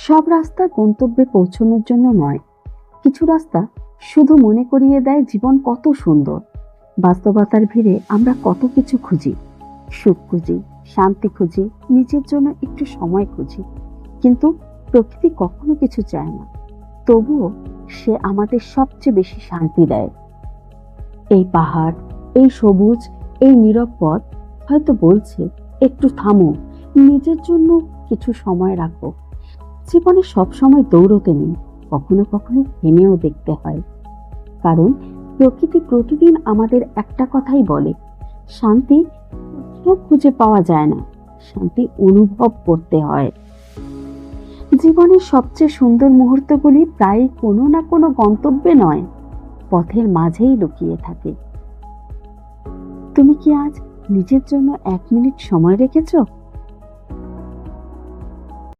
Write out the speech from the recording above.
সব রাস্তা গন্তব্যে পৌঁছানোর জন্য নয়, কিছু রাস্তা শুধু মনে করিয়ে দেয় জীবন কত সুন্দর। বাস্তবতার ভিড়ে আমরা কত কিছু খুঁজি, সুখ খুঁজি, শান্তি খুঁজি, নিজের জন্য একটু সময় খুঁজি, কিন্তু প্রকৃতি কখনো কিছু চায় না, তবুও সে আমাদের সবচেয়ে বেশি শান্তি দেয়। এই পাহাড়, এই সবুজ, এই নীরব পথ হয়তো বলছে, একটু থামো, নিজের জন্য কিছু সময় রাখো। জীবনে সবসময় দৌড়তে নেই, কখনো কখনো থেমেও দেখতে হয়। কারণ প্রকৃতি প্রতিদিন আমাদের একটা কথাই বলে, শান্তি কোথাও খুঁজে পাওয়া যায় না, শান্তি অনুভব করতে হয়। জীবনের সবচেয়ে সুন্দর মুহূর্তগুলি প্রায় কোনো না কোনো গন্তব্যে নয়, পথের মাঝেই লুকিয়ে থাকে। তুমি কি আজ নিজের জন্য 1 মিনিট সময় রেখেছো?